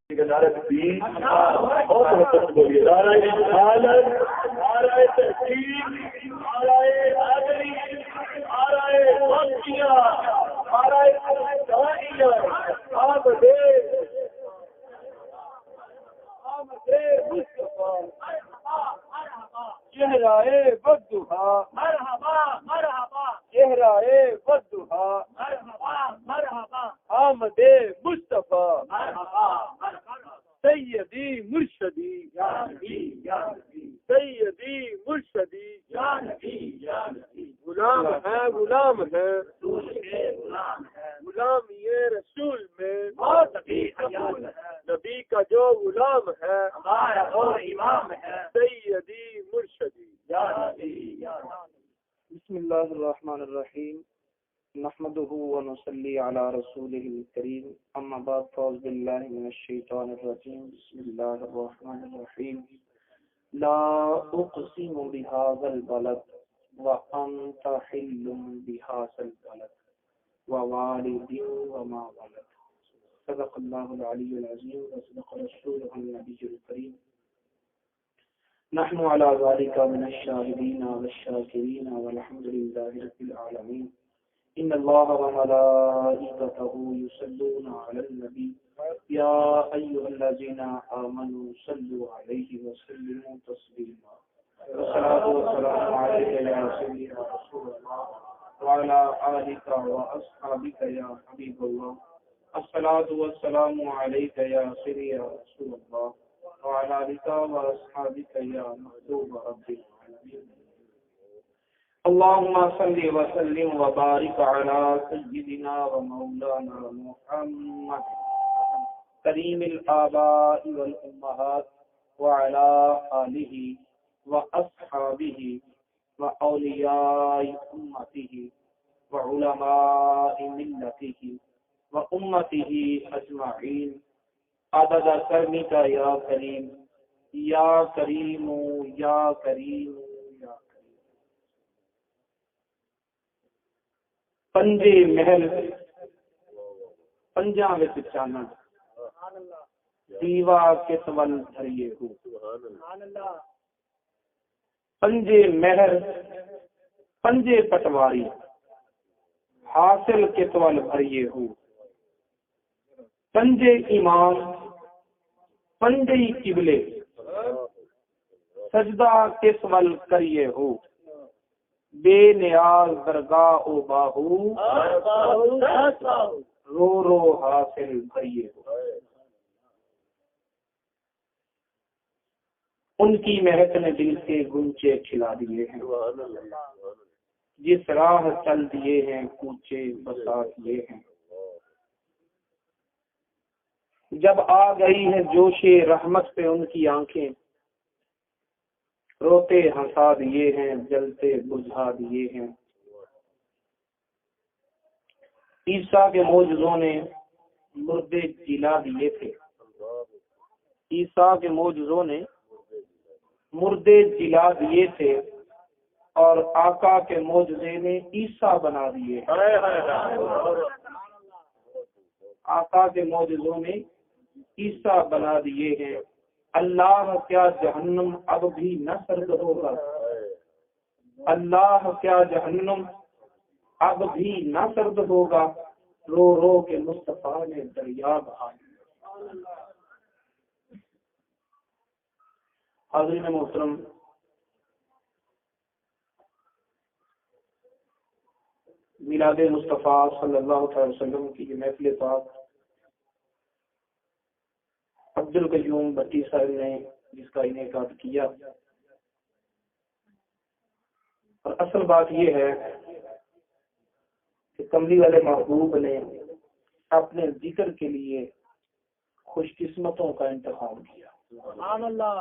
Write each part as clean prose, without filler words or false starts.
نعرہ تکبیر اور محبت بولیے نعرہ رسالت، نعرہ تحقیق، نعرہ حیدری، نعرہ غوثیہ، نعرہ تجانیہ، آمد مصطفیٰ، چہرہ بدھا، مرحبا مرحبا، چہرہ بدھا، مرحبا مرحبا، آمد مصطفیٰ، مرحبا سیدی مرشدی، یا نبی یا نبی، سیدی مرشدی، یا نبی یا نبی، غلام ہے غلام ہے رسول کے غلام ہے، غلام یہ رسول میں بہت حیات ہے، نبی کا جو غلام ہے ہمارا وہ امام ہے، سیدی مرشدی، یا نبی یا نبی۔ بسم اللہ الرحمن الرحیم، نحمده ونصلي على رسوله الكريم، اما بعد فاعوذ بالله من الشيطان الرجيم، بسم الله الرحمن الرحيم، لا اقسم بهذا البلد وانت حل بهذا البلد ووالد وما ولد، صدق الله العلي العظيم وصدق رسوله النبي الكريم، نحن على ذلك من الشاهدين والشاكرين والحمد لله رب العالمين، ان الله وملائكته يصلون على النبي يا ايها الذين امنوا صلوا عليه وسلموا تسليما، والصلاه والسلام عليك يا سيدي يا رسول الله وعلى آلك واصحابك يا حبيب الله، الصلاه والسلام عليك يا سيدي يا رسول الله وعلى آلك واصحابك يا محبوب رب العالمين، اللهم صل وسلم وبارك على سيدنا ومولانا محمد كريم الآباء والأمهات وعلى آله وأصحابه وأولياء أمته وعلماء ملته وأمته أجمعين عدد كرمك يا كريم يا كريم يا كريم يا كريم۔ پنجے محل پنجاں وچ چانن، دیوا کس ول دھریے ہو، پنجے مہر پنجے پٹواری، حاصل کس ول بھریے ہو، پنجے امام پنجے قبلے، سجدہ کس ول کریے ہو، بے نیاز درگاہ او باہو، رو رو حاصل کریے ہو، ان کی مہک نے دل کے گنچے کھلا دیے ہیں، جس راہ چل دیے ہیں کوچے بسا دیے ہیں، جب آ گئی ہے جوش رحمت پہ ان کی آنکھیں، روتے ہنسا دیے ہیں جلتے بجھا دیے ہیں، عیسیٰ کے معجزوں نے مردے جلا دیے تھے، عیسیٰ کے معجزوں نے مردے جلا دیے تھے، اور آقا کے معجزے نے عیسیٰ بنا دیے، آقا کے معجزوں نے عیسیٰ بنا دیے ہیں، اللہ کیا جہنم اب بھی نہ سرد ہوگا، اللہ کیا جہنم اب بھی نہ سرد ہوگا، رو رو کے مصطفیٰ نے دریا بہا۔ حاضرین محترم، میلاد مصطفیٰ صلی اللہ علیہ وسلم کی یہ محفل پاک عبدالقیوم بھٹی صاحب نے جس کا انعقاد کیا، اور اصل بات یہ ہے کہ کملی والے محبوب نے اپنے ذکر کے لیے خوش قسمتوں کا انتخاب کیا، سبحان اللہ۔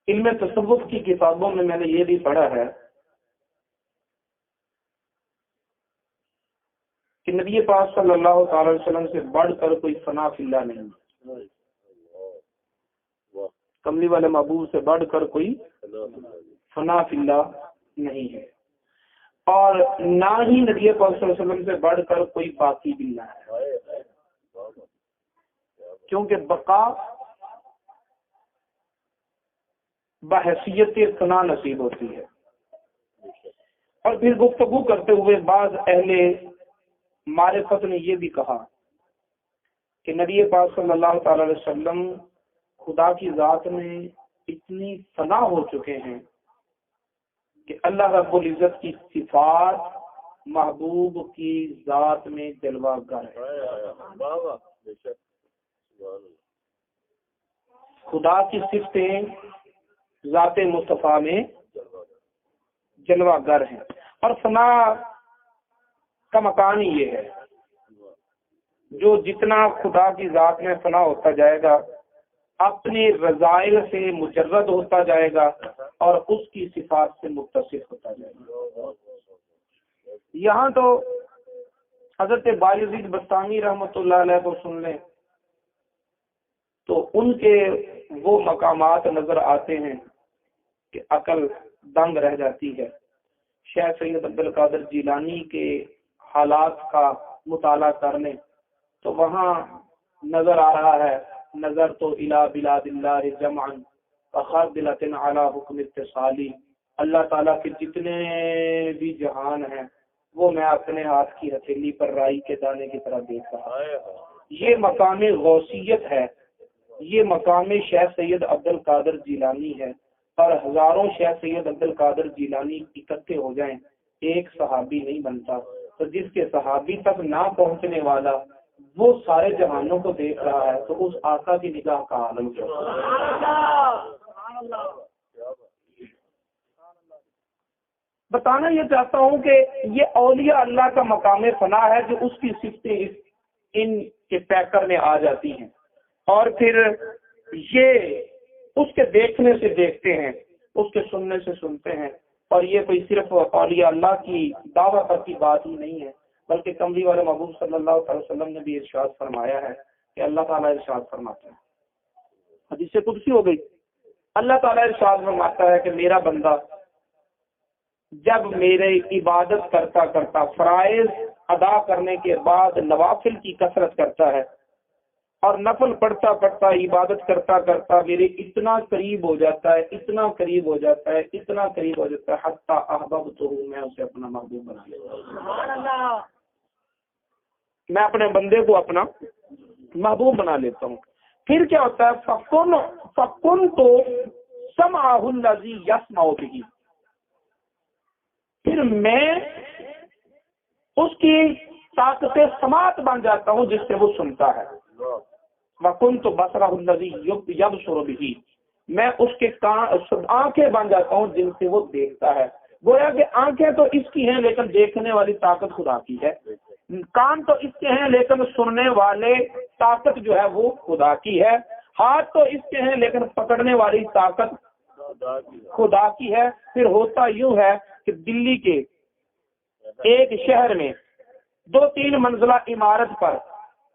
علم تصوف کی کتابوں میں نے یہ بھی پڑھا ہے کہ نبی پاک صلی اللہ تعالی وسلم سے بڑھ کر کوئی فنا فی اللہ نہیں، کملی والے محبوب سے بڑھ کر کوئی فنا فی اللہ نہیں ہے۔ اور نہ ہی نبی پاک صلی اللہ علیہ وسلم سے بڑھ کر کوئی باقی بھی نہ ہے، کیونکہ بقا بحیثیت ثنا نصیب ہوتی ہے۔ اور پھر گفتگو کرتے ہوئے بعض اہل معرفت نے یہ بھی کہا کہ نبی پاک صلی اللہ تعالی علیہ وسلم خدا کی ذات میں اتنی فنا ہو چکے ہیں کہ اللہ رب العزت کی صفات محبوب کی ذات میں جلوہ گر ہے۔ خدا کی صفتیں ذات مصطفیٰ میں جلوہ گر ہیں، اور فنا کا مکان ہی یہ ہے، جو جتنا خدا کی ذات میں فنا ہوتا جائے گا اپنے رضائل سے مجرد ہوتا جائے گا اور اس کی صفات سے متصف ہوتا جائے گا۔ یہاں تو حضرت بایزید بستامی رحمۃ اللہ علیہ کو سن لیں تو ان کے وہ مقامات نظر آتے ہیں کہ عقل دنگ رہ جاتی ہے۔ شیخ سید عبد القادر جیلانی کے حالات کا مطالعہ کرنے تو وہاں نظر آ رہا ہے، نظر تو الی بلاد اللہ جمعا فخردلۃ علی حکم اتصالی، اللہ تعالیٰ کے جتنے بھی جہان ہیں وہ میں اپنے ہاتھ کی ہتھیلی پر رائی کے دانے کی طرح دیکھ رہا ہوں۔ یہ مقام غوثیت ہے، یہ مقام شیخ سید عبد القادر جیلانی ہے، اور ہزاروں شیخ سید عبد القادر جیلانی اکٹھے ہو جائیں ایک صحابی نہیں بنتا۔ تو جس کے صحابی تک نہ پہنچنے والا وہ سارے جہانوں کو دیکھ رہا ہے تو اس آقا کی نگاہ کا عالم کیا ہوگا۔ بتانا یہ چاہتا ہوں کہ یہ اولیاء اللہ کا مقام فنا ہے جو اس کی صفتیں ان کے پیکر میں آ جاتی ہیں، اور پھر یہ اس کے دیکھنے سے دیکھتے ہیں، اس کے سننے سے سنتے ہیں، اور یہ کوئی صرف اولیاء اللہ کی دعوت تک کی بات ہی نہیں ہے، بلکہ کملی والے محبوب صلی اللہ علیہ وسلم نے بھی ارشاد فرمایا ہے کہ اللہ تعالیٰ ارشاد فرماتا ہے، حدیث قدسی ہو گئی، اللہ تعالیٰ ارشاد فرماتا ہے کہ میرا بندہ جب میرے عبادت کرتا کرتا فرائض ادا کرنے کے بعد نوافل کی کثرت کرتا ہے اور نفل پڑھتا پڑھتا عبادت کرتا کرتا میرے اتنا قریب ہو جاتا ہے، اتنا قریب ہو جاتا ہے، اتنا قریب ہو جاتا ہے، حتی احببتہ، میں اسے اپنا محبوب بنا لیتا ہوں۔ سبحان اللہ، میں اپنے بندے کو اپنا محبوب بنا لیتا ہوں۔ پھر کیا ہوتا ہے، فَكُنْتُ سَمْعَهُ الَّذِي يَسْمَعُ بِهِ، پھر میں اس کی طاقت سماعت بن جاتا ہوں جس سے وہ سنتا ہے۔ وَكُنْتُ بَصَرَهُ الَّذِي يَبْصُرُ بِهِ، میں اس کے آنکھیں بن جاتا ہوں جن سے وہ دیکھتا ہے۔ گویا کہ آنکھیں تو اس کی ہیں لیکن دیکھنے والی طاقت خدا کی ہے، کان تو اس کے ہیں لیکن سننے والے طاقت جو ہے وہ خدا کی ہے، ہاتھ تو اس کے ہیں لیکن پکڑنے والی طاقت خدا کی ہے۔ پھر ہوتا یوں ہے کہ دلی کے ایک شہر میں 2-3 منزلہ عمارت پر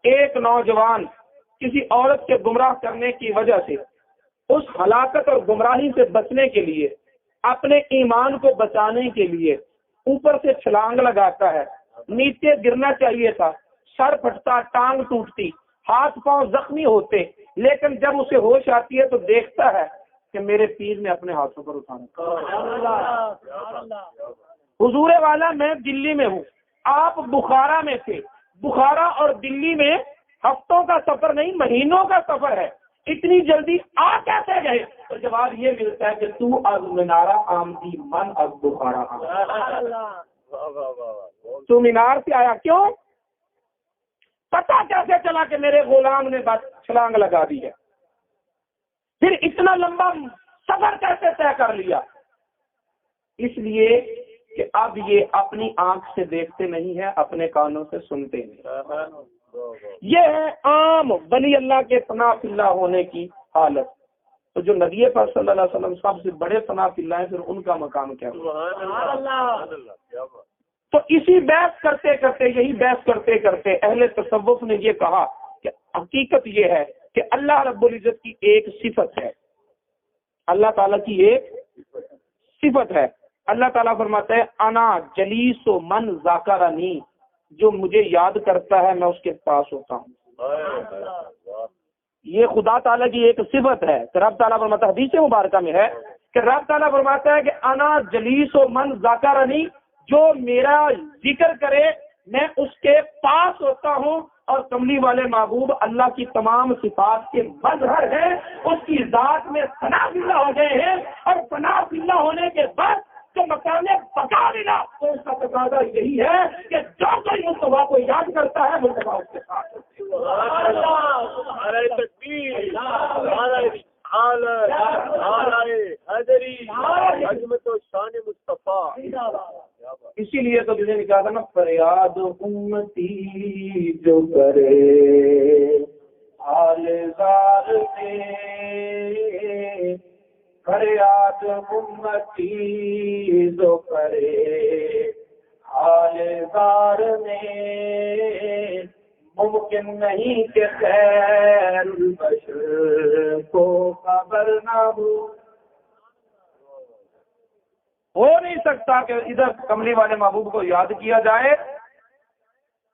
ایک نوجوان کسی عورت کے گمراہ کرنے کی وجہ سے اس ہلاکت اور گمراہی سے بچنے کے لیے، اپنے ایمان کو بچانے کے لیے اوپر سے چھلانگ لگاتا ہے، نیچے گرنا چاہیے تھا، سر پھٹتا، ٹانگ ٹوٹتی، ہاتھ پاؤں زخمی ہوتے، لیکن جب اسے ہوش آتی ہے تو دیکھتا ہے کہ میرے پیر نے اپنے ہاتھوں پر اٹھانا۔ حضور والا میں دلی میں ہوں، آپ بخارا میں تھے، بخارا اور دلی میں ہفتوں کا سفر نہیں مہینوں کا سفر ہے، اتنی جلدی آ کیسے گئے؟ تو جواب یہ ملتا ہے کہ تو از منارہ آمدی من از بخارا تو مینار سے آیا، کیوں؟ پتا کیسے چلا کہ میرے غلام نے بس چھلانگ لگا دی ہے؟ پھر اتنا لمبا سفر کیسے طے کر لیا؟ اس لیے کہ اب یہ اپنی آنکھ سے دیکھتے نہیں ہیں، اپنے کانوں سے سنتے ہیں۔ یہ ہے عام ولی اللہ کے فنا فی اللہ ہونے کی حالت۔ تو جو نبی پاک صلی اللہ علیہ وسلم سب سے بڑے فنا فی اللہ ہیں، پھر ان کا مقام کیا ہے؟ تو اسی بحث کرتے کرتے، یہی بحث کرتے کرتے اہل تصوف نے یہ کہا کہ حقیقت یہ ہے کہ اللہ رب العزت کی ایک صفت ہے، اللہ تعالیٰ کی ایک صفت ہے اللہ تعالیٰ فرماتا ہے انا جلیس و من ذاکرنی، جو مجھے یاد کرتا ہے میں اس کے پاس ہوتا ہوں۔ یہ خدا تعالیٰ کی ایک صفت ہے کہ رب تعالیٰ فرماتا ہے، حدیث مبارکہ میں ہے کہ رب تعالیٰ فرماتا ہے کہ انا جلیس و من ذاکرنی، جو میرا ذکر کرے میں اس کے پاس ہوتا ہوں۔ اور کملی والے محبوب اللہ کی تمام صفات کے مظہر ہیں، اس کی ذات میں فنا باللہ ہو گئے ہیں، اور فنا باللہ ہونے کے بعد جو مقام بقا ملا تو اس کا تقاضا یہی ہے کہ جو کوئی مصطفیٰ کو یاد کرتا ہے مصطفیٰ اس کے ساتھ اسی لیے تو جسے نے کہا تھا نا، فریاد امتی جو کرے حال زار میں، فریاد امتی جو کرے حال زار میں، ممکن نہیں کہ خیر البشر کو خبر نہ ہو نہیں سکتا کہ ادھر کملی والے محبوب کو یاد کیا جائے،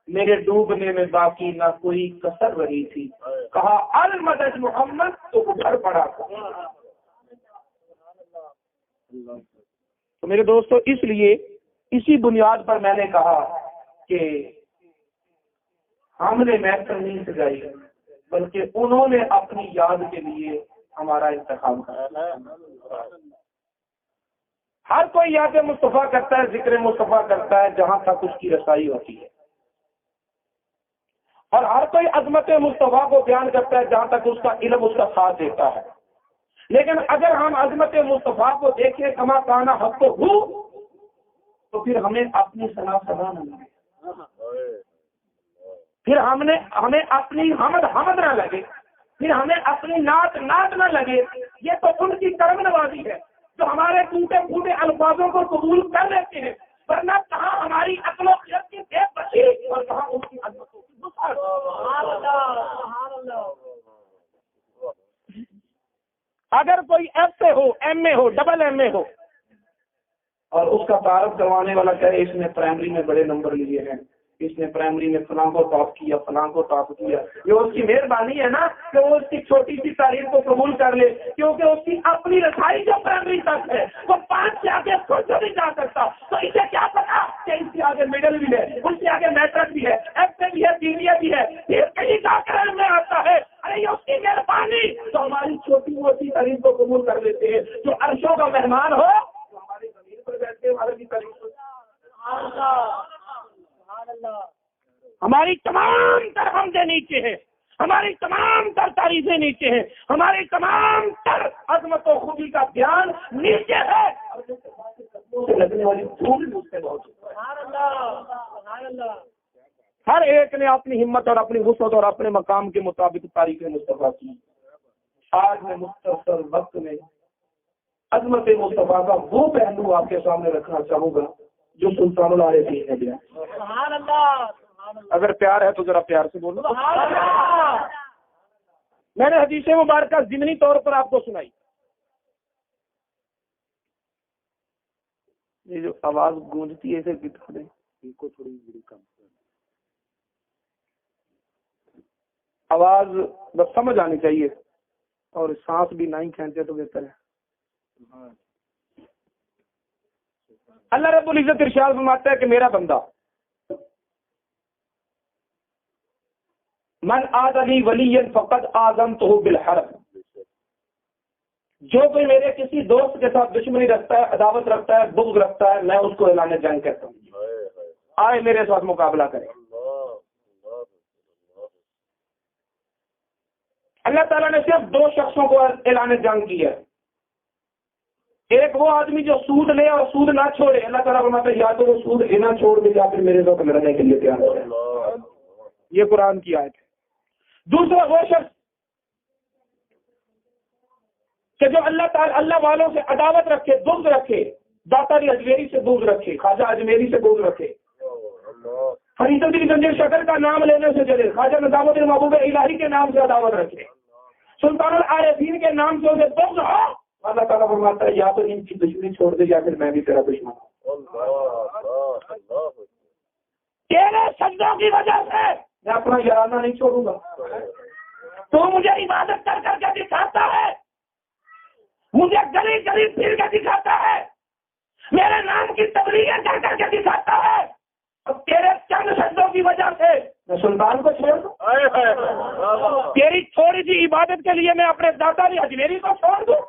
میرے ڈوبنے میں باقی نہ کوئی کسر رہی تھی۔ کہا المدد محمد تو ادھر پڑا تھا۔ تو میرے دوستو، اس لیے اسی بنیاد پر میں نے کہا کہ ہم نے محفل نہیں سجائی بلکہ انہوں نے اپنی یاد کے لیے ہمارا انتخاب کیا۔ ہر کوئی یاد مصطفیٰ کرتا ہے، ذکر مصطفیٰ کرتا ہے جہاں تک اس کی رسائی ہوتی ہے، اور ہر کوئی عظمت مصطفیٰ کو بیان کرتا ہے جہاں تک اس کا علم اس کا ساتھ دیتا ہے۔ لیکن اگر ہم عظمت مصطفیٰ کو دیکھیں کما کانا حق ہو، تو پھر ہمیں اپنی صلاح سنا نہ لگے، پھر ہمیں اپنی حمد نہ لگے، پھر ہمیں اپنی نعت نہ لگے۔ یہ تو ان کی کرم نوازی ہے جو ہمارے ٹوٹے پھوٹے الفاظوں کو قبول کر لیتے ہیں، ورنہ کہاں ہماری عقل و خرد کی بے بسی اور کہاں ان کی عظمتوں کی وسعت۔ اگر کوئی ایف سے ہو، ایم اے ہو، ڈبل ایم اے ہو، اور اس کا تعارف کروانے والا کہے اس نے پرائمری میں بڑے نمبر لیے ہیں، اس نے پرائمری میں فلاں کو ٹاپ کیا، فلاں کو ٹاپ کیا، یہ اس کی مہربانی ہے نا کہ وہ اس کی چھوٹی سی تعریف کو قبول کر لے، کیونکہ اس کی اپنی رسائی جو پرائمری تک ہے وہ 5 سے آگے کچھ نہیں جا سکتا۔ تو اسے کیا پتا کہ اس کے آگے مڈل بھی ہے، اس کے آگے میٹرک بھی ہے، ایف اے بھی ہے، بی بی اے بھی ہے، پھر کہیں جا کر میں آتا ہے۔ ارے یہ اس کی مہربانی تو ہماری چھوٹی موٹی تعریف کو قبول کر لیتے ہیں۔ جو عرشوں کا مہمان ہو تو ہماری زمین پر بیٹھتے والے کی تعریف، ہماری تمام تر حمدیں نیچے ہیں، ہماری تمام تر تعریفیں نیچے ہیں، ہماری تمام تر عظمت و خوبی کا بیان نیچے ہے، اور لگنے والی دھول مجھ سے بہت ہر ایک نے اپنی ہمت اور اپنی وسعت اور اپنے مقام کے مطابق تاریخ مصطفیٰ کی۔ آج میں مختصر وقت میں عظمت مصطفیٰ کا وہ پہلو آپ کے سامنے رکھنا چاہوں گا جو سلطان العارفین نے دیا۔ اگر پیار ہے تو ذرا پیار سے بولو۔ میں نے حدیث مبارکہ ضمنی طور پر آپ کو سنائی، یہ جو آواز گونجتی ہے اسے بتا دیں، ان کو تھوڑی بڑی کم، آواز بس سمجھ آنی چاہیے اور سانس بھی نہیں کھینچے تو بہتر ہے۔ اللہ رب العزت ارشاد فرماتا ہے کہ میرا بندہ من آدمی ولی فقط آذنتہ بالحرب، جو کوئی میرے کسی دوست کے ساتھ دشمنی رکھتا ہے، عداوت رکھتا ہے، بغض رکھتا ہے، میں اس کو اعلان جنگ کہتا ہوں، آئے میرے ساتھ مقابلہ کرے۔ اللہ تعالیٰ نے صرف 2 شخصوں کو اعلان جنگ کیا ہے، ایک وہ آدمی جو سود لے اور سود نہ چھوڑے، اللہ تعالیٰ فرماتا ہے یا تو وہ سود لینا چھوڑ دے یا پھر میرے ساتھ لڑنے کے لیے تیار ہے، یہ قرآن کی آیت ہے۔ دوسرا وہ شخص کہ جو اللہ تعالیٰ اللہ والوں سے عداوت رکھے، بغض رکھے، داتاری اجمیری سے بغض رکھے، خواجہ اجمیری سے بغض رکھے، فرید الدین گنجی شکر کا نام لینے سے جلے، خواجہ نظام الدین محبوب الہی کے نام سے عداوت رکھے، سلطان العارفین کے نام سے اسے بغض ہو، اللہ تعالیٰ فرماتا ہے یا تو ان کی دشمنی چھوڑ دے یا پھر میں بھی تیرا دشمن ہوں. تیرے سجدوں کی وجہ سے میں اپنا یارانہ نہیں چھوڑوں گا. تو مجھے عبادت کر کر کے دکھاتا ہے, مجھے گلی گلی پھر کے دکھاتا ہے, میرے نام کی تبلیغ کر کر کے دکھاتا ہے, اور تیرے چند سجدوں کی وجہ سے میں سلطان کو چھوڑ دوں, تیری تھوڑی سی عبادت کے لیے میں اپنے دادا علی اجمیری کو چھوڑ دوں,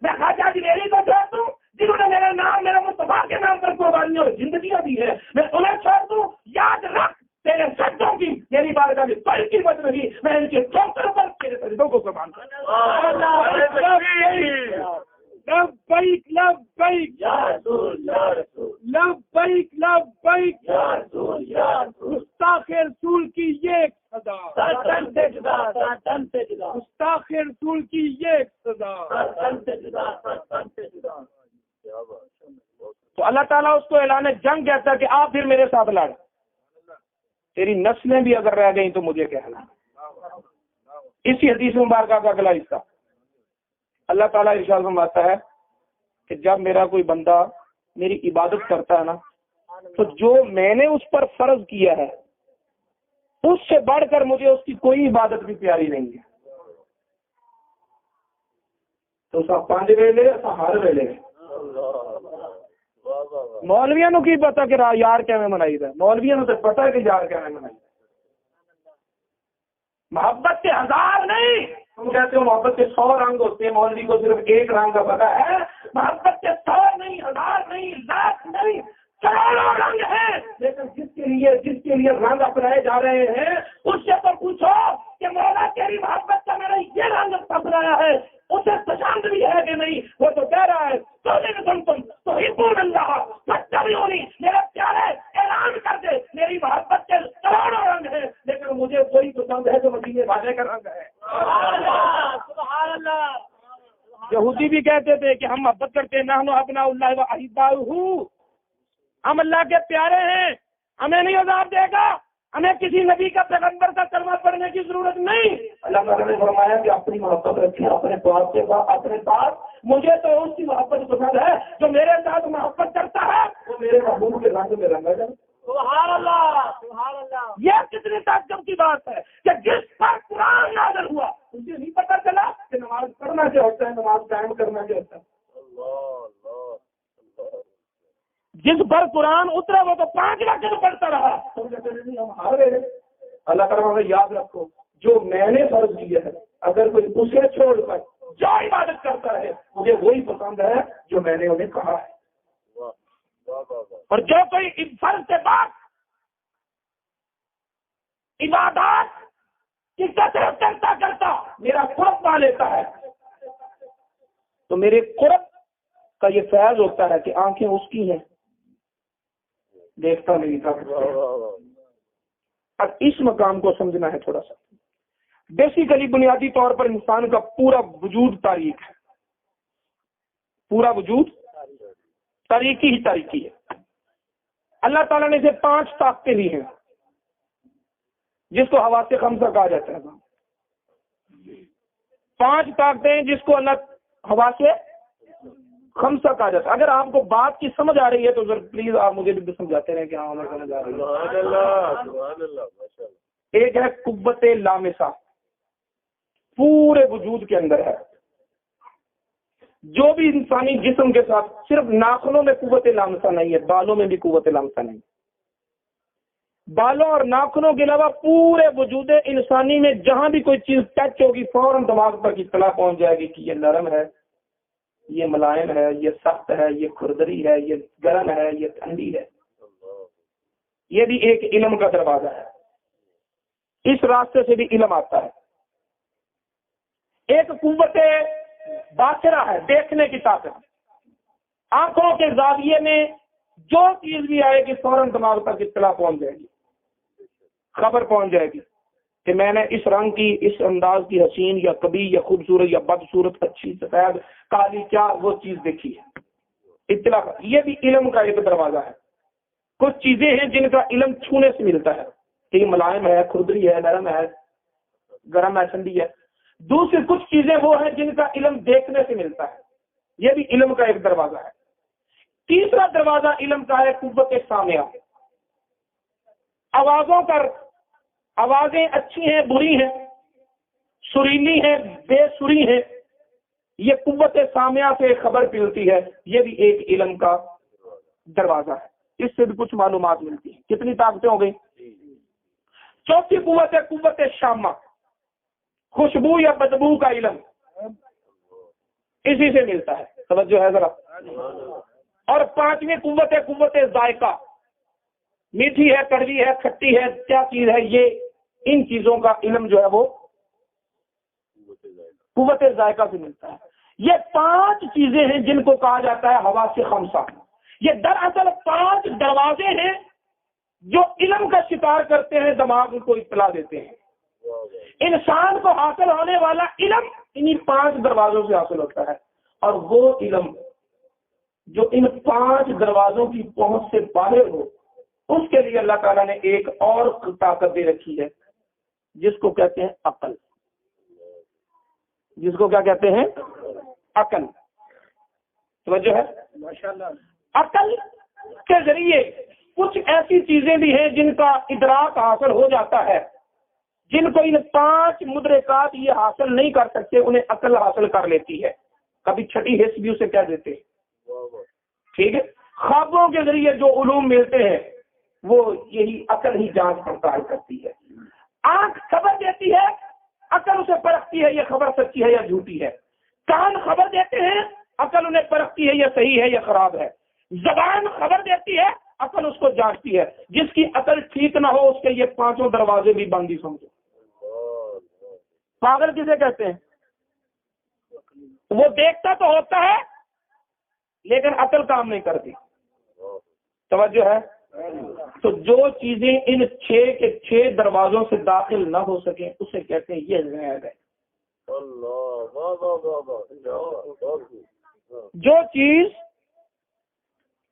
میں خواجہ اجمیری کو چھوڑ دوں جنہوں نے میرا نام میرے مصطفیٰ کے نام پر قربانی اور زندگیاں دی ہے, میں انہیں چھوڑ دوں. یاد رکھ تیرے سجدوں کی میری بارگاہ میں کوئی قیمت نہیں, میں ان کے ٹھوکر پر تیرے سجدوں کو قربان کروں. لبیک لبیک یا رسول یا رسول, لبیک لبیک یا رسول یا رسول. گستاخ رسول کی یہ ایک صدا, سرتن سے جدا, سرتن سے جدا. گستاخ رسول کی یہ ایک صدا, سرتن سے جدا, سرتن سے جدا. تو اللہ تعالیٰ اس کو اعلان جنگ کہتا ہے کہ آپ پھر میرے ساتھ لڑ, تیری نسلیں بھی اگر رہ گئیں تو مجھے کہنا. اسی حدیث مبارکہ کا اگلا حصہ اللہ تعالیٰ ارشاد فرماتا ہے کہ جب میرا کوئی بندہ میری عبادت کرتا ہے نا, تو جو میں نے اس پر فرض کیا ہے اس سے بڑھ کر مجھے اس کی کوئی عبادت بھی پیاری نہیں ہے. تو سب 5 ویلے ہر ویلے مولویاں نو کی پتا کہ یار کیویں منائی دا, مولویاں نو تو پتا ہے کہ یار کیویں منائی دا. محبت کے 1000 نہیں, تم کہتے ہو محبت کے 100 رنگ ہوتے ہیں, مولوی کو صرف ایک رنگ کا پتا ہے. محبت کے 100 نہیں, 1000 نہیں, لاکھ نہیں, کروڑوں رنگ ہیں, لیکن جس کے لیے رنگ اپنائے جا رہے ہیں اس سے تو پوچھو کہ مولا تیری محبت کا میرا یہ رنگ اپنایا ہے اسے پسند بھی ہے کہ نہیں. وہ تو کہہ رہا ہے تو حبون اللہ فاتبعونی, میرے پیارے اعلان کر دے میری محبت کے کروڑوں رنگ ہیں, لیکن مجھے وہی پسند ہے جو مدینے والے کا رنگ ہے. سبحان اللہ. یہودی بھی کہتے تھے کہ ہم محبت کرتے ہیں, نحن ابناء اللہ و احباؤہ, ہم اللہ کے پیارے ہیں, ہمیں نہیں عذاب دے گا, ہمیں کسی نبی کا پیغمبر کا کلمہ پڑھنے کی ضرورت نہیں. اللہ تعالیٰ نے فرمایا کہ اپنی محبت رکھیں اپنے پاس کے بعد اپنے پاس. مجھے تو اس کی محبت پسند ہے جو میرے ساتھ محبت کرتا ہے, وہ میرے محبوب کے رنگ میں رنگا جائے. سبحان اللہ, سبحان اللہ. یہ کتنی تعجب کی بات ہے کہ جس پر قرآن نازل ہوا مجھے نہیں پتا چلا کہ نماز پڑھنا کیا ہوتا ہے, نماز قائم کرنا کیا ہوتا ہے. جس پر قرآن اترا وہ تو 5 وقت پڑھتا رہا. اللہ تعالیٰ یاد رکھو جو میں نے فرض کیا ہے, اگر کوئی اسے چھوڑ کر جو عبادت کرتا ہے مجھے وہی پسند ہے جو میں نے انہیں کہا ہے. اور جو کوئی فرض سے بعد عبادات کی کثرت کرتا میرا قرب پا لیتا ہے, تو میرے قرب کا یہ فیض ہوتا ہے کہ آنکھیں اس کی ہیں, دیکھتا نہیں تھا. اب اس مقام کو سمجھنا ہے تھوڑا سا. بیسیکلی بنیادی طور پر انسان کا پورا وجود تاریخ ہے, پورا وجود تاریخی ہی تاریخی ہے. اللہ تعالیٰ نے اسے 5 طاقتیں دی ہیں جس کو حواس خمسہ کہا جاتا ہے. 5 طاقتیں جس کو اللہ حواس خمسہ کہا جاتا ہے. اگر آپ کو بات کی سمجھ آ رہی ہے تو پلیز آپ مجھے بھی سمجھاتے رہیں کہ ہاں ہمیں سمجھ آ رہی ہے. ایک ہے قوت لامسہ, پورے وجود کے اندر ہے. جو بھی انسانی جسم کے ساتھ, صرف ناخنوں میں قوت لامسہ نہیں ہے, بالوں میں بھی قوت لامسہ نہیں. بالوں اور ناخنوں کے علاوہ پورے وجود انسانی میں جہاں بھی کوئی چیز ٹچ ہوگی فوراً دماغ پر اطلاع پہنچ جائے گی کہ یہ نرم ہے, یہ ملائم ہے, یہ سخت ہے, یہ کھردری ہے, یہ گرم ہے, یہ ٹھنڈی ہے. یہ بھی ایک علم کا دروازہ ہے, اس راستے سے بھی علم آتا ہے. ایک قوت باصرہ ہے, دیکھنے کی طاقت. آنکھوں کے زاویے میں جو چیز بھی آئے گی فوراً دماغ تک اطلاع پہنچ جائے گی, خبر پہنچ جائے گی کہ میں نے اس رنگ کی, اس انداز کی حسین یا کبھی یا خوبصورت یا بدصورت, اچھی سفید کالی, کیا وہ چیز دیکھی ہے. اطلاع, یہ بھی علم کا ایک دروازہ ہے. کچھ چیزیں ہیں جن کا علم چھونے سے ملتا ہے کہ یہ ملائم ہے, کھردری ہے, نرم ہے, گرم ہے, ٹھنڈی ہے. دوسری کچھ چیزیں وہ ہیں جن کا علم دیکھنے سے ملتا ہے. یہ بھی علم کا ایک دروازہ ہے. تیسرا دروازہ علم کا ہے قوت سامعہ. آوازیں اچھی ہیں بری ہیں، سریلی ہیں بے سری ہیں، یہ قوت سامعہ سے خبر ملتی ہے. یہ بھی ایک علم کا دروازہ ہے. اس سے بھی کچھ معلومات ملتی ہیں. کتنی طاقتیں ہو گئی؟ چوتھی قوت ہے قوت شامہ، خوشبو یا بدبو کا علم، اسی سے ملتا ہے. توجہ ہے ذرا. اور پانچویں قوت ہے قوت ذائقہ، میٹھی ہے کڑوی ہے کھٹی ہے کیا چیز ہے، یہ ان چیزوں کا علم جو ہے وہ قوت ذائقہ سے ملتا ہے. یہ 5 چیزیں ہیں جن کو کہا جاتا ہے حواس خمسہ. یہ دراصل 5 دروازے ہیں جو علم کا شکار کرتے ہیں، دماغ کو اطلاع دیتے ہیں. انسان کو حاصل ہونے والا علم انہی 5 دروازوں سے حاصل ہوتا ہے. اور وہ علم جو ان 5 دروازوں کی پہنچ سے باہر ہو، اس کے لیے اللہ تعالیٰ نے ایک اور طاقت دے رکھی ہے جس کو کہتے ہیں عقل. جس کو کیا کہتے ہیں؟ عقل. توجہ ہے. عقل کے ذریعے کچھ ایسی چیزیں بھی ہیں جن کا ادراک حاصل ہو جاتا ہے، جن کو ان 5 مدرکات یہ حاصل نہیں کر سکتے، انہیں عقل حاصل کر لیتی ہے. کبھی چھٹی حس بھی اسے کہہ دیتے ہیں. ٹھیک ہے. خوابوں کے ذریعے جو علوم ملتے ہیں وہ یہی عقل ہی جانچ پڑتال کرتی ہے. آنکھ خبر دیتی ہے، عقل اسے پرکھتی ہے یہ خبر سچی ہے یا جھوٹی ہے. کان خبر دیتے ہیں، عقل انہیں پرکھتی ہے یہ صحیح ہے یا خراب ہے. زبان خبر دیتی ہے، عقل اس کو جانچتی ہے. جس کی عقل ٹھیک نہ ہو اس کے یہ 5 دروازے بھی بند ہی سمجھو. پاگل کسے کہتے ہیں؟ وہ دیکھتا تو ہوتا ہے لیکن عقل کام نہیں کرتی. توجہ ہے. تو جو چیزیں ان 6 کے 6 دروازوں سے داخل نہ ہو سکیں اسے کہتے ہیں یہ غیب ہے. جو چیز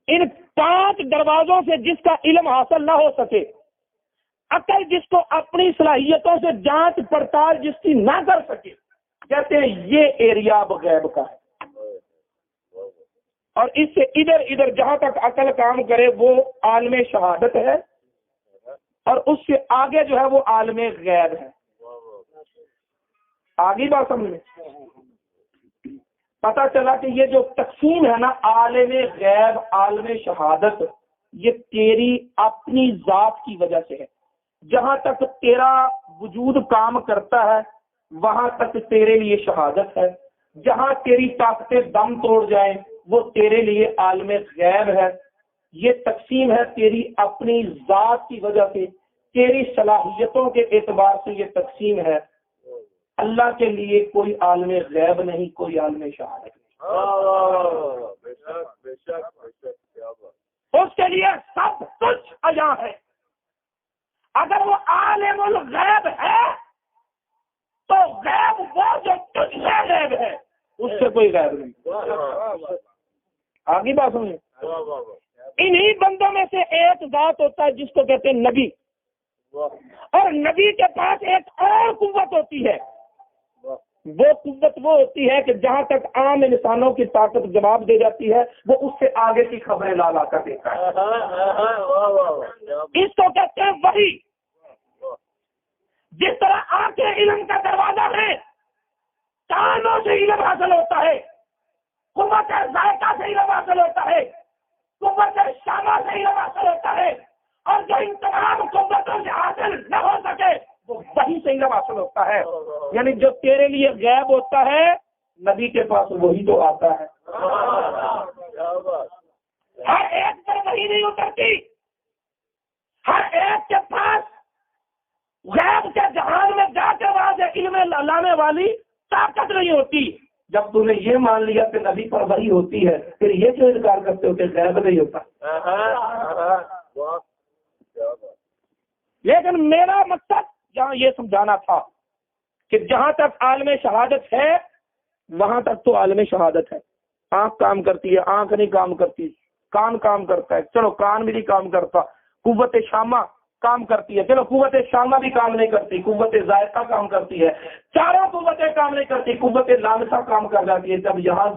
ان 5 دروازوں سے جس کا علم حاصل نہ ہو سکے، عقل جس کو اپنی صلاحیتوں سے جانچ پڑتال جس کی نہ کر سکے، کہتے ہیں یہ ایریا غیب کا ہے. اور اس سے ادھر جہاں تک عقل کام کرے وہ عالم شہادت ہے، اور اس سے آگے جو ہے وہ عالم غیب ہے. آگے بات سمجھ میں پتا چلا کہ یہ جو تقسیم ہے نا، عالم غیب عالم شہادت، یہ تیری اپنی ذات کی وجہ سے ہے. جہاں تک تیرا وجود کام کرتا ہے وہاں تک تیرے لیے شہادت ہے. جہاں تیری طاقتیں دم توڑ جائیں وہ تیرے لیے عالم غیب ہے. یہ تقسیم ہے تیری اپنی ذات کی وجہ سے، تیری صلاحیتوں کے اعتبار سے یہ تقسیم ہے. اللہ کے لیے کوئی عالم غیب نہیں، کوئی عالم شہادت نہیں. اس کے لیے سب کچھ عیاں ہے. اگر وہ عالم الغیب ہے تو غیب وہ جو تجھ سے غیب ہے، اس سے کوئی غیب نہیں. آگے بات سنیں. انہی بندوں میں سے ایک ذات ہوتا ہے جس کو کہتے ہیں نبی، اور نبی کے پاس ایک اور قوت ہوتی ہے. وہ قوت وہ ہوتی ہے کہ جہاں تک عام انسانوں کی طاقت جواب دے جاتی ہے وہ اس سے آگے کی خبریں لا کر دیتا ہے. اس کو کہتے ہیں وحی. جس طرح آنکھیں علم کا دروازہ ہے، کانوں سے علم حاصل ہوتا ہے، قوت ذائقہ سے علم حاصل ہوتا ہے، قوت شامہ سے علم حاصل ہوتا ہے، اور جو ان تمام قوتوں سے حاصل نہ ہو سکے وہ وہی سے علم حاصل ہوتا ہے. یعنی جو تیرے لیے غیب ہوتا ہے نبی کے پاس وہی تو آتا ہے. ہر ایک پر وہی نہیں اترتی. ہر ایک کے پاس غیب کے جہان میں جا کے وہاں سے علم لانے والی طاقت نہیں ہوتی. جب تم نے یہ مان لیا کہ نبی پر وحی ہوتی ہے پھر یہ کیوں انکار کرتے ہو کہ غیب نہیں ہوتا؟ لیکن میرا مقصد جہاں یہ سمجھانا تھا کہ جہاں تک عالم شہادت ہے وہاں تک تو عالم شہادت ہے. آنکھ کام کرتی ہے، آنکھ نہیں کام کرتی. کان کام کرتا ہے، چلو کان بھی نہیں کام کرتا. قوت شامہ کام کرتی ہے، چلو قوت شامہ بھی کام نہیں کرتی. قوت ذائقہ کام کرتی ہے. چاروں قوتیں کام نہیں کرتی. قوت لامسہ کام کر جاتی ہے. جب یہاں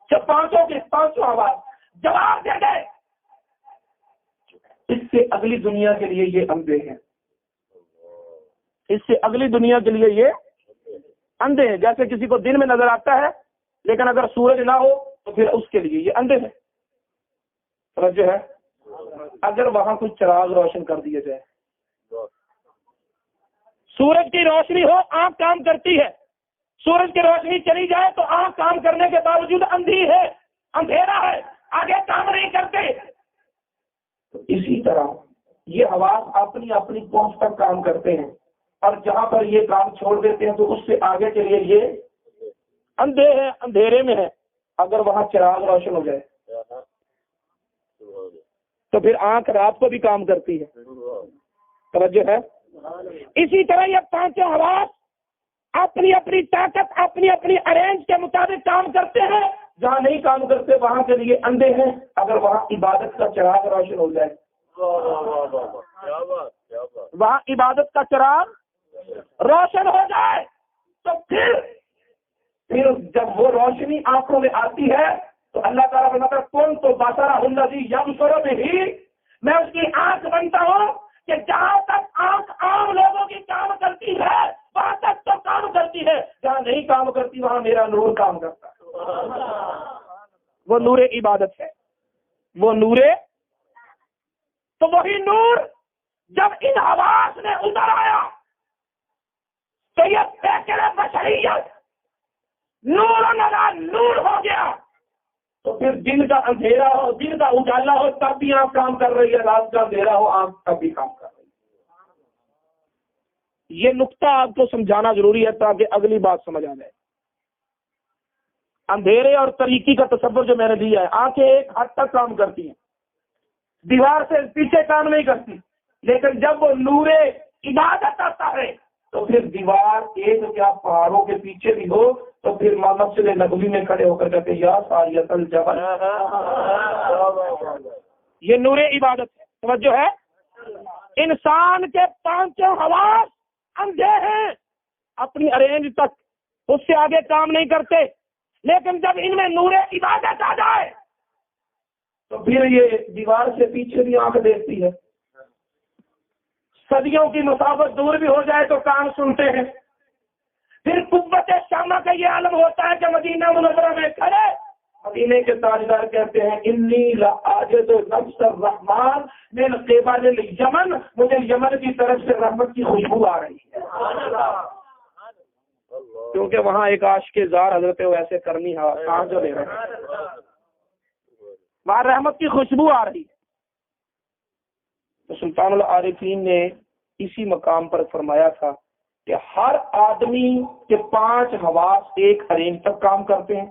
جب پانچوں کی پانچوں آواز جواب دے گئے، اس سے اگلی دنیا کے لیے یہ اندھے ہیں، اس سے اگلی دنیا کے لیے یہ اندھے ہیں. جیسے کسی کو دن میں نظر آتا ہے لیکن اگر سورج نہ ہو تو پھر اس کے لیے یہ اندھے ہیں. توجہ ہے؟ اگر وہاں کوئی چراغ روشن کر دیا جائے، سورج کی روشنی ہو آنکھ کام کرتی ہے، سورج کی روشنی چلی جائے تو آنکھ کام کرنے کے باوجود اندھی ہے، اندھیرا ہے، آگے کام نہیں کرتے. تو اسی طرح یہ حواس اپنی اپنی پہنچ تک کام کرتے ہیں، اور جہاں پر یہ کام چھوڑ دیتے ہیں تو اس سے آگے کے لیے یہ اندھے ہیں، اندھیرے میں ہے. اگر وہاں چراغ روشن ہو جائے تو پھر آنکھ رات کو بھی کام کرتی ہے. توجہ ہے؟ اسی طرح یہ پانچوں حواس اپنی اپنی طاقت، اپنی اپنی ارینج کے مطابق کام کرتے ہیں. جہاں نہیں کام کرتے وہاں کے لیے اندھے ہیں. اگر وہاں عبادت کا چراغ روشن ہو جائے، وہاں عبادت کا چراغ روشن ہو جائے تو پھر جب وہ روشنی آنکھوں میں آتی ہے تو اللہ تعالیٰ کا مطلب کون تو باسارا الذی یبصر بہ، میں اس کی آنکھ بنتا ہوں کہ جہاں تک آنکھ عام لوگوں کی کام کرتی ہے وہاں تک تو کام کرتی ہے، جہاں نہیں کام کرتی وہاں میرا نور کام کرتا ہے. وہ نور عبادت ہے، وہ نور. تو وہی نور جب ان حواس میں اتر آیا تو یہ فکر بشریت نور نور ہو گیا. تو پھر دن کا اندھیرا ہو، دن کا اجالا ہو تب بھی آنکھ کام کر رہی ہے، رات کا اندھیرا ہو آنکھ تب بھی کام کر رہی ہے. یہ نقطہ آپ کو سمجھانا ضروری ہے تاکہ اگلی بات سمجھ آ جائے. اندھیرے اور تاریکی کا تصور جو میں نے دیا ہے، آنکھیں ایک حد تک کام کرتی ہیں، دیوار سے پیچھے کام نہیں کرتی، لیکن جب وہ نور عبادت آتا ہے تو پھر دیوار ایک کیا پہاڑوں کے پیچھے بھی ہو تو پھر مسجد نبوی میں کھڑے ہو کر کہتے ہیں یا ساریۃ الجبل. یہ نور عبادت ہے. توجہ ہے؟ انسان کے پانچوں حواس اندھے ہیں اپنی ارینج تک، اس سے آگے کام نہیں کرتے، لیکن جب ان میں نور عبادت آ جائے تو پھر یہ دیوار سے پیچھے بھی آنکھ دیکھتی ہے، صدیوں کی مسافت دور بھی ہو جائے تو کان سنتے ہیں. پھر قوت شامہ کا یہ عالم ہوتا ہے کہ مدینہ منورہ میں کھڑے مدینے کے تاجدار کہتے ہیں انی لعاجز نفس الرحمن من قبل الیمن، مجھے یمن کی طرف سے رحمت کی خوشبو آ رہی ہے. کیونکہ وہاں ایک عاشق زار حضرت ویسے کرنی سانس جو لے رہے ہیں، وہاں رحمت کی خوشبو آ رہی ہے. تو سلطان العارفین نے اسی مقام پر فرمایا تھا کہ ہر آدمی کے 5 حواس ایک ارینج تک کام کرتے ہیں،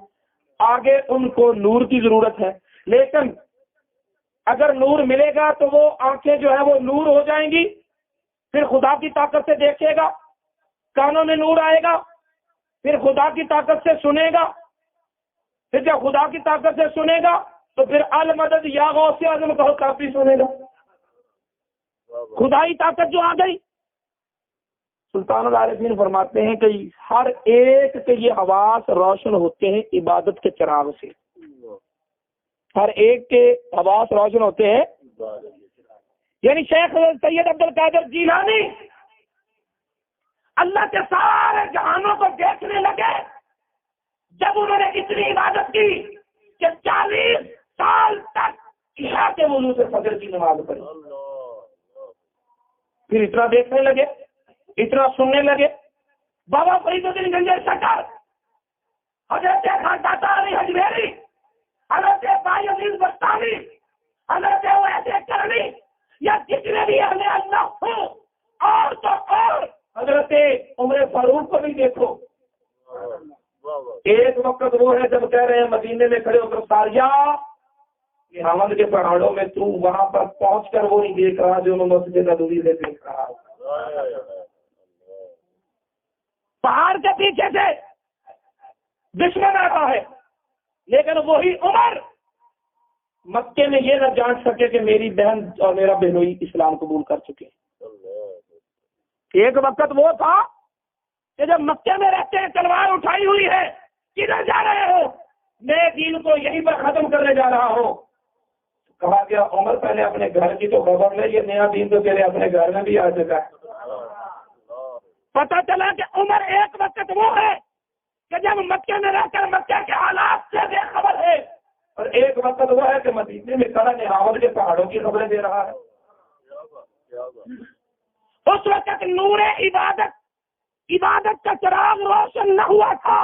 آگے ان کو نور کی ضرورت ہے، لیکن اگر نور ملے گا تو وہ آنکھیں جو ہے وہ نور ہو جائیں گی، پھر خدا کی طاقت سے دیکھے گا، کانوں میں نور آئے گا، پھر خدا کی طاقت سے سنے گا، پھر جب خدا کی طاقت سے سنے گا تو پھر المدد یا غوث اعظم کہو کافی سنے گا. خدائی طاقت جو آ گئی. سلطان العارفین فرماتے ہیں کہ ہر ایک کے یہ حواس روشن ہوتے ہیں عبادت کے چراغ سے، ہر ایک کے حواس روشن ہوتے ہیں. یعنی شیخ سید عبد القادر جیلانی اللہ کے سارے جہانوں کو دیکھنے لگے جب انہوں نے اتنی عبادت کی کہ 40 سال تک عشاء کے وضو سے فجر کی نماز پڑھی. پھر اتنا دیکھنے لگے، اتنا سننے لگے. بابا فرید الدین گنجر سرکار، حضرت خواجہ علی حجویری، حضرت بھائی عزیز بستانی، حضرت ویسے کرنی، یا جتنے بھی اہل اللہ ہوں، اور تو اور حضرت عمر فاروق کو بھی دیکھو. ایک وقت وہ ہے جب کہہ رہے ہیں مدینے میں کھڑے ہو کر ساریہ کہ حمد کے پہاڑوں میں تو وہاں پر پہنچ کر وہ نہیں دیکھ رہا جو مسجد نبوی سے دیکھ رہا. پہاڑ کے پیچھے سے دشمن آتا ہے، لیکن وہی عمر مکے میں یہ نہ جان سکے کہ میری بہن اور میرا بہنوئی اسلام قبول کر چکے. ایک وقت وہ تھا کہ جب مکے میں رہتے ہیں تلوار اٹھائی ہوئی ہے، کدھر جا رہے ہو؟ میں دین کو یہیں پر ختم کرنے جا رہا ہوں. کہا گیا عمر پہلے اپنے گھر کی تو خبر لے, یہ نیا دین تو تیرے اپنے گھر میں بھی آ چکا ہے. پتا چلا کہ عمر ایک وقت وہ ہے کہ جب مکے میں رہ کر مکے کے حالات سے بے خبر ہے, اور ایک وقت وہ ہے کہ مدینے میں کھڑا نہاور کے پہاڑوں کی خبریں دے رہا ہے. اس وقت نور عبادت کا چراغ روشن نہ ہوا تھا,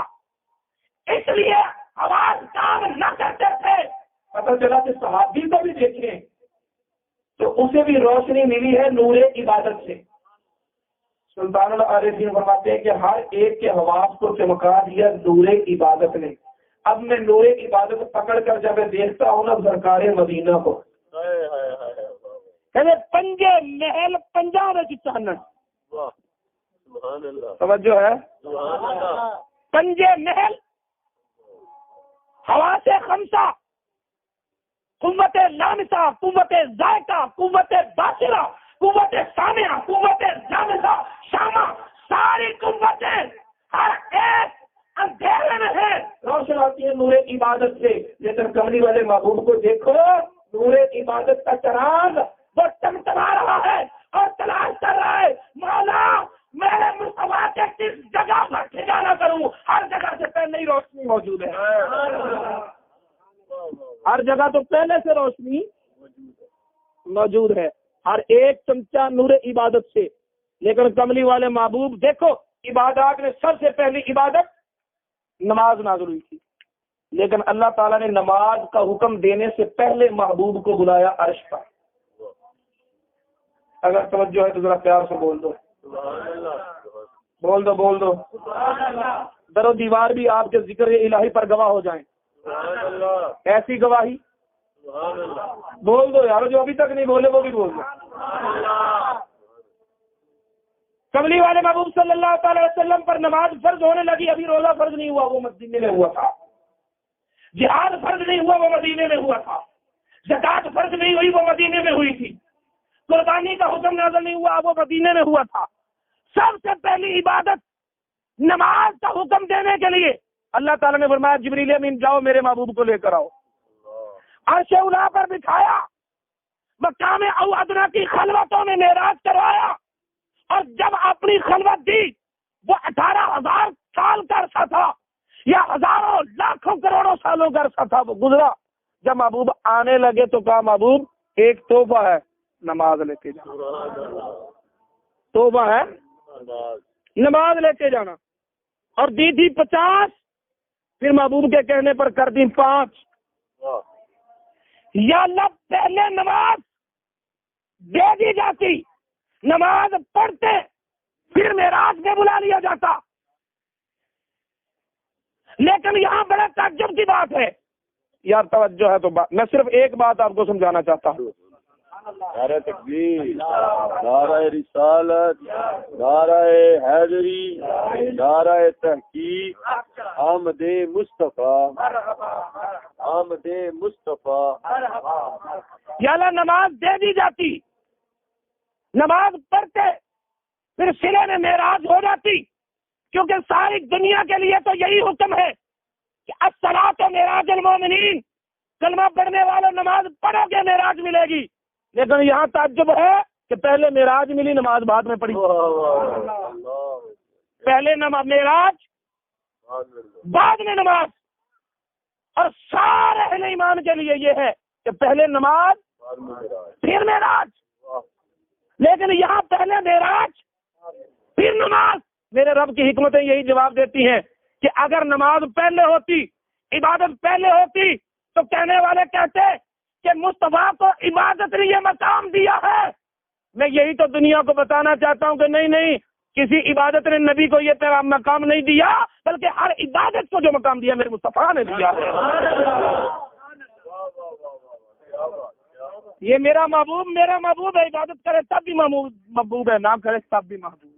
اس لیے آواز کام نہ کرتے تھے. پتہ چلا کہ صحابی کو بھی دیکھیں تو اسے بھی روشنی ملی ہے نور عبادت سے. سلطان العارفین فرماتے ہیں کہ ہر ایک کے حواس کو چمکا دیا نور عبادت نے. اب میں نور عبادت پکڑ کر جب دیکھتا ہوں نا سرکار مدینہ کو, پنجے محل پنجاب کی چانن, توجہ ہے, پنجے محل حواس خمسہ, قوت لامسہ, قوت ذائقہ, قوت باصرہ, قوت سامعہ, قوت جامسہ, شامہ, ساری قوتیں ہر ایک اندھیرے میں ہے, روشن آتی ہے نور عبادت سے. لیکن کملی والے محبوب کو دیکھو, نور عبادت کا چراغ وہ ٹمٹما رہا ہے اور تلاش کر رہا ہے, مولا میرے مصطفیٰ کے کس جگہ پر ٹھکانہ کروں. ہر جگہ سے پہلے ہی روشنی موجود ہے, ہر جگہ تو پہلے سے روشنی موجود ہے, ہر ایک چمچہ نور عبادت سے. لیکن کملی والے محبوب دیکھو, عبادات میں سب سے پہلی عبادت نماز نازل ہوئی تھی, لیکن اللہ تعالیٰ نے نماز کا حکم دینے سے پہلے محبوب کو بلایا عرش پر. اگر توجہ ہے تو ذرا پیار سے بول دو, بول دو. در و دیوار بھی آپ کے ذکر الہی پر گواہ ہو جائیں. ایسی گواہی بول دو یار, جو ابھی تک نہیں بولے وہ بھی بول دو. کملی والے محبوب صلی اللہ تعالی وسلم پر نماز فرض ہونے لگی, ابھی روزہ فرض نہیں ہوا, وہ مدینے میں ہوا تھا. جہاد فرض نہیں ہوا, وہ مدینے میں ہوا تھا. زکات فرض نہیں ہوئی, وہ مدینے میں ہوئی تھی. قربانی کا حکم نازل نہیں ہوا, وہ مدینے میں ہوا تھا. سب سے پہلی عبادت نماز کا حکم دینے کے لیے اللہ تعالیٰ نے فرمایا جبریل امین جاؤ میرے محبوب کو لے کر آؤ. عرش اولیٰ پر بٹھایا, مقام او ادنا کی خلوتوں میں معراج کروایا, اور جب اپنی خلوت دی وہ 18,000 سال کا عرصہ تھا یا ہزاروں لاکھوں کروڑوں سالوں کا عرصہ تھا, وہ گزرا. جب محبوب آنے لگے تو کہا محبوب ایک تحفہ ہے, نماز لے کے جانا. تحفہ ہے نماز لے کے جانا, اور دی تھی 50, پھر محبوب کے کہنے پر کر دی 5. یا اللہ پہلے نماز دے دی جاتی, نماز پڑھتے, پھر معراج میں بلا لیا جاتا. لیکن یہاں بڑے تعجب کی بات ہے یار, توجہ ہے تو میں صرف ایک بات آپ کو سمجھانا چاہتا ہوں. نعرہ تکبیر, نعرہ رسالت, نعرہ حیدری, نعرہ تحقیق, آمد مصطفیٰ, آمد مصطفیٰ. یا اللہ نماز دے دی جاتی, نماز پڑھتے, پھر سرے میں معراج ہو جاتی, کیونکہ ساری دنیا کے لیے تو یہی حکم ہے کہ الصلاۃ معراج المومنین, کلمہ پڑھنے والوں نماز پڑھو گے معراج ملے گی. لیکن یہاں تعجب ہے کہ پہلے معراج ملی, نماز بعد میں پڑھی. پہلے معراج بعد میں نماز, اور سارے اہل ایمان کے لیے یہ ہے کہ پہلے نماز پھر معراج. لیکن یہاں پہلے معراج پھر نماز. میرے رب کی حکمتیں یہی جواب دیتی ہیں کہ اگر نماز پہلے ہوتی, عبادت پہلے ہوتی, تو کہنے والے کہتے کہ مصطفیٰ کو عبادت نے یہ مقام دیا ہے. میں یہی تو دنیا کو بتانا چاہتا ہوں کہ نہیں, کسی عبادت نے نبی کو یہ پیغام مقام نہیں دیا, بلکہ ہر عبادت کو جو مقام دیا میرے مصطفیٰ نے دیا ہے. یہ میرا محبوب ہے, عبادت کرے تب بھی محبوب ہے, نہ کرے تب بھی محبوب.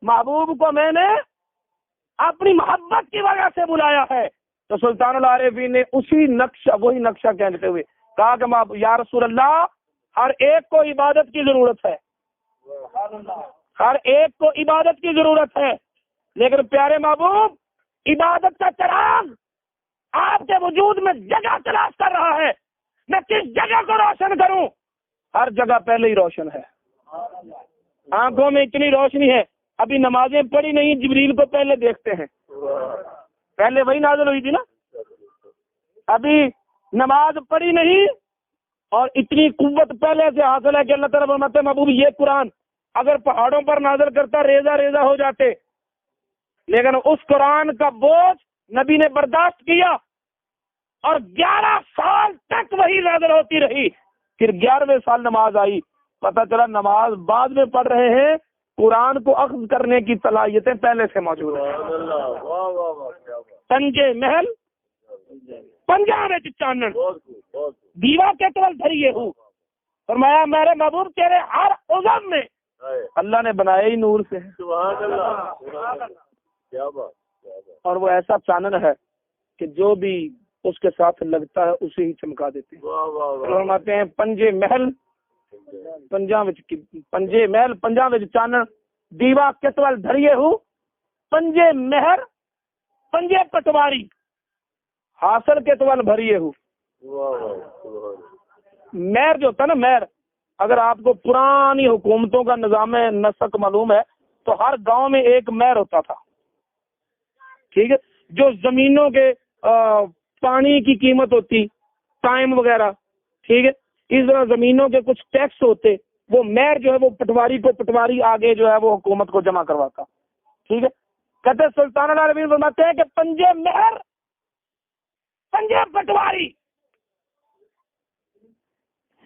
محبوب کو میں نے اپنی محبت کی وجہ سے بلایا ہے. تو سلطان العارفین نے وہی نقشہ کہتے ہوئے کہا کہ یا رسول اللہ, ہر ایک کو عبادت کی ضرورت ہے, ہر ایک کو عبادت کی ضرورت ہے, لیکن پیارے محبوب عبادت کا چراغ آپ کے وجود میں جگہ تلاش کر رہا ہے، میں کس جگہ کو روشن کروں؟ ہر جگہ پہلے ہی روشن ہے، آنکھوں میں اتنی روشنی ہے، ابھی نمازیں پڑھی نہیں، جبریل کو پہلے دیکھتے ہیں، پہلے وہی نازل ہوئی تھی نا، ابھی نماز پڑھی نہیں اور اتنی قوت پہلے سے حاصل ہے کہ اللہ تعالیٰ فرماتے ہیں محبوب یہ قرآن اگر پہاڑوں پر نازل کرتا ریزہ ریزہ ہو جاتے، لیکن اس قرآن کا بوجھ نبی نے برداشت کیا اور 11 سال تک وہی نازل ہوتی رہی، پھر 11ویں سال نماز آئی، پتہ چلا نماز بعد میں پڑھ رہے ہیں، قرآن کو اخذ کرنے کی صلاحیتیں پہلے سے موجود ہیں۔ تنجے محل پنجا میں چانن دیوا کے طول دھریے ہوں، فرمایا میرے محبوب تیرے ہر عضو میں اللہ نے بنایا ہی نور سے اور وہ ایسا چانن ہے کہ جو بھی اس کے ساتھ لگتا ہے اسے ہی چمکا دیتے ہیں۔ فرماتے ہیں پنجے محل پنجا وچ چانن دیوا کتول دھریے ہوں، پنجے مہر پنجے پٹواری حاصل کتول بھریے ہوں۔ مہر جو ہوتا ہے نا، مہر اگر آپ کو پرانی حکومتوں کا نظام نسق معلوم ہے تو ہر گاؤں میں ایک مہر ہوتا تھا، ٹھیک ہے، جو زمینوں کے پانی کی قیمت ہوتی، ٹائم وغیرہ، ٹھیک ہے، اس طرح زمینوں کے کچھ ٹیکس ہوتے، وہ مہر جو ہے وہ پٹواری آگے جو ہے وہ حکومت کو جمع کرواتا، ٹھیک ہے۔ کہتے سلطان العارفین فرماتے ہیں کہ پنجے مہر پنجے پٹواری،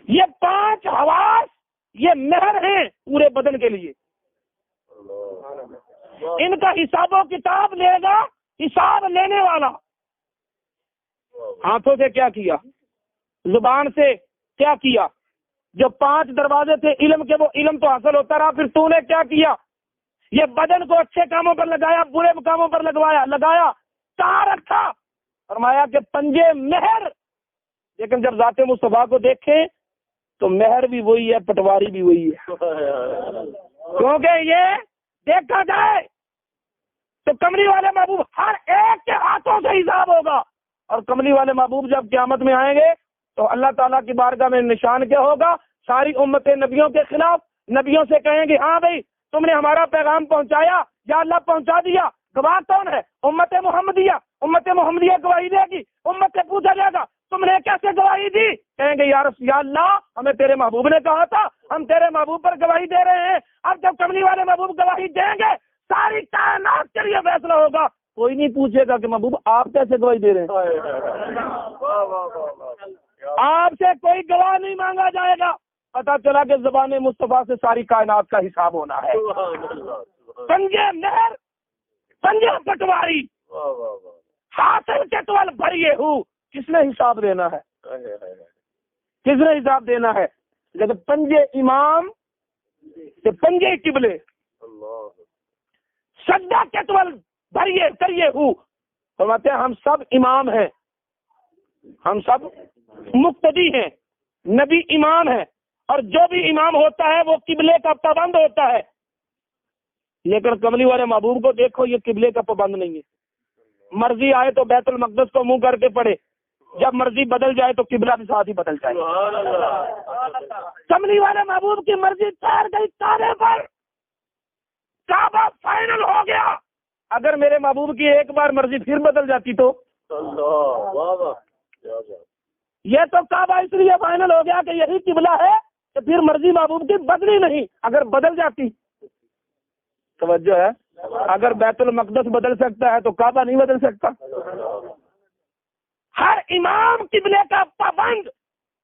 یہ 5 حواس یہ مہر ہیں پورے بدن کے لیے، ان کا حساب و کتاب لے گا حساب لینے والا۔ ہاتھوں سے کیا کیا، زبان سے کیا کیا، جو 5 دروازے تھے علم کے وہ علم تو حاصل ہوتا رہا، پھر تو نے کیا کیا، یہ بدن کو اچھے کاموں پر لگایا برے کاموں پر لگایا کہاں رکھا؟ فرمایا کہ پنجے مہر، لیکن جب ذات مصطفیٰ کو دیکھیں تو مہر بھی وہی ہے، پٹواری بھی وہی ہے، کیونکہ یہ دیکھا جائے تو کملی والے محبوب ہر ایک کے ہاتھوں سے حساب ہوگا، اور کملی والے محبوب جب قیامت میں آئیں گے تو اللہ تعالیٰ کی بارگاہ میں نشان کیا ہوگا؟ ساری امت نبیوں کے خلاف نبیوں سے کہیں گے ہاں بھائی تم نے ہمارا پیغام پہنچایا، یا اللہ پہنچا دیا، گواہ کون ہے؟ امت محمدیہ گواہی دے گی، امت سے پوچھا جائے گا تم نے کیسے گواہی دی؟ کہیں گے یا اللہ ہمیں تیرے محبوب نے کہا تھا، ہم تیرے محبوب پر گواہی دے رہے ہیں۔ اب جب کملی والے محبوب گواہی دیں گے ساری کائنات کے لیے فیصلہ ہوگا، کوئی نہیں پوچھے گا کہ محبوب آپ کیسے گواہی دے رہے ہیں، آپ سے کوئی گواہ نہیں مانگا جائے گا، پتا چلا کہ زبان مصطفیٰ سے ساری کائنات کا حساب ہونا ہے۔ پنجے مہر پنجے پٹواری حاصل کے طول بھریے ہوں، کس نے حساب دینا ہے؟ کس نے حساب دینا ہے؟ لیکن پنجے امام سے پنجے قبلے سجدہ کے طول بھریے کریے ہوں، فرماتے ہیں ہم سب امام ہیں، ہم سب مقتدی ہیں، نبی امام ہے، اور جو بھی امام ہوتا ہے وہ قبلے کا پابند ہوتا ہے، لیکن کملی والے محبوب کو دیکھو یہ قبلے کا پابند نہیں ہے، مرضی آئے تو بیت المقدس کو منہ کر کے پڑھے، جب مرضی بدل جائے تو قبلہ بھی ساتھ ہی بدل جائے۔ کملی والے محبوب کی مرضی ٹھہر گئی کعبے پر، کعبہ فائنل ہو گیا، اگر میرے محبوب کی ایک بار مرضی پھر بدل جاتی تو یہ تو کعبہ اس لیے فائنل ہو گیا کہ یہی قبلہ ہے کہ پھر مرضی محبوب کی بدلی نہیں، اگر بدل جاتی توجہ ہے، اگر بیت المقدس بدل سکتا ہے تو کعبہ نہیں بدل سکتا۔ ہر امام قبلے کا پابند،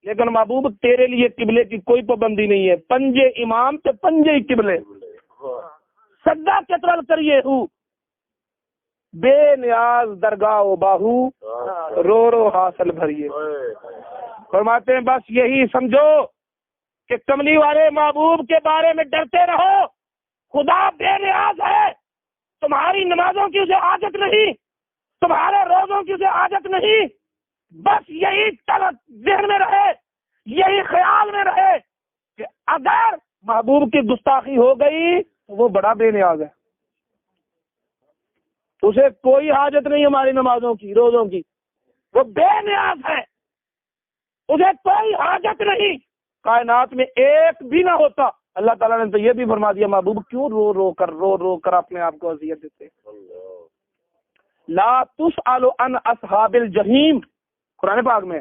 لیکن محبوب تیرے لیے قبلے کی کوئی پابندی نہیں ہے، پنجے امام سے پنجے قبلے، سجدہ کے طول کریے ہوں، بے نیاز درگاہ و باہو رو رو حاصل بھریے۔ فرماتے ہیں بس یہی سمجھو کہ کملی والے محبوب کے بارے میں ڈرتے رہو، خدا بے نیاز ہے، تمہاری نمازوں کی اسے عادت نہیں، تمہارے روزوں کی اسے عادت نہیں، بس یہی ذہن میں رہے، یہی خیال میں رہے کہ اگر محبوب کی گستاخی ہو گئی تو وہ بڑا بے نیاز ہے، اسے کوئی حاجت نہیں ہماری نمازوں کی روزوں کی، وہ بے نیاز ہے، اسے کوئی حاجت نہیں، کائنات میں ایک بھی نہ ہوتا۔ اللہ تعالیٰ نے تو یہ بھی فرما دیا محبوب کیوں رو رو کر اپنے آپ کو اذیت دیتے؟ لا تسأل عن اصحاب الجحیم، قرآن پاک میں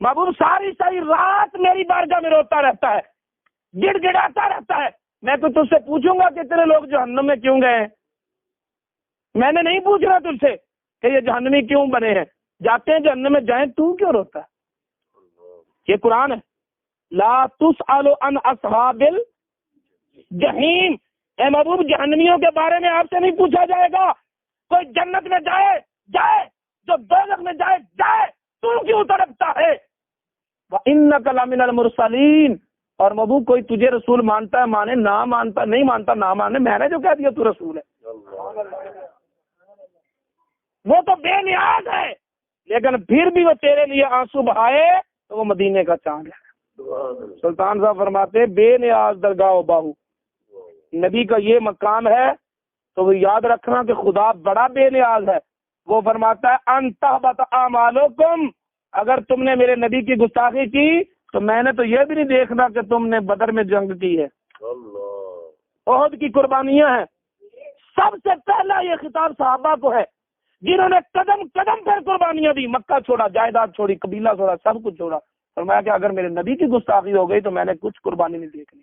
محبوب ساری رات میری بارگاہ میں روتا رہتا ہے، گڑ گڑاتا رہتا ہے، میں تو تجھ سے پوچھوں گا کہ تیرے لوگ جہنم میں کیوں گئے ہیں؟ میں نے نہیں پوچھ رہا تجھ سے کہ یہ جہنمی کیوں بنے ہیں، جاتے ہیں جہنم میں جائیں، تو کیوں روتا ہے؟ یہ قرآن ہے۔ لا تسأل عن اصحاب الجحیم، اے محبوب جہنمیوں کے بارے میں آپ سے نہیں پوچھا جائے گا۔ کوئی جنت میں جائے جائے، جو دوزخ میں جائے جائے، تو کیوں تڑپتا ہے؟ وَإِنَّكَ لَمِنَ الْمُرْسَلِينَ، اور محبوب کوئی تجھے رسول مانتا ہے مانے، نہ مانتا نہیں مانتا نہ مانے، میں نے جو کہہ دیا تو رسول ہے۔ وہ تو بے نیاز ہے، لیکن پھر بھی وہ تیرے لیے آنسو بہائے تو وہ مدینے کا چاند ہے۔ سلطان صاحب فرماتے بے نیاز درگاہ و باہو، نبی کا یہ مقام ہے تو وہ یاد رکھنا کہ خدا بڑا بے نیاز ہے۔ وہ فرماتا ہے ان تحبط اعمالکم، اگر تم نے میرے نبی کی گستاخی کی تو میں نے تو یہ بھی نہیں دیکھنا کہ تم نے بدر میں جنگ کی ہے، احد کی قربانیاں ہیں۔ سب سے پہلا یہ خطاب صحابہ کو ہے جنہوں نے قدم قدم پر قربانیاں دی، مکہ چھوڑا، جائیداد چھوڑی، قبیلہ چھوڑا، سب کچھ چھوڑا۔ فرمایا کہ اگر میرے نبی کی گستاخی ہو گئی تو میں نے کچھ قربانی نہیں دیکھنی،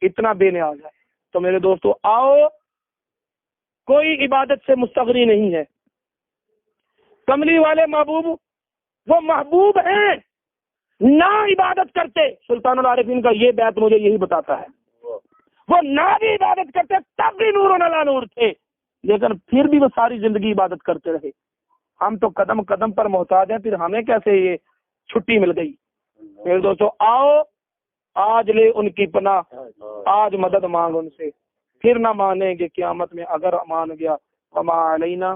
اتنا بے نیاز ہے۔ تو میرے دوستو آؤ، کوئی عبادت سے مستغنی نہیں ہے۔ کملی والے محبوب وہ محبوب ہیں، نہ عبادت کرتے، سلطان العارفین کا یہ بیت مجھے یہی بتاتا ہے، وہ نہ بھی عبادت کرتے تب بھی نور و نلا نور تھے، لیکن پھر بھی وہ ساری زندگی عبادت کرتے رہے۔ ہم تو قدم قدم پر محتاج ہیں، پھر ہمیں کیسے یہ چھٹی مل گئی؟ میرے دوستو آؤ، آج لے ان کی پناہ، آج مدد مانگ ان سے، پھر نہ مانیں گے قیامت میں، اگر مان گیا وما علینا۔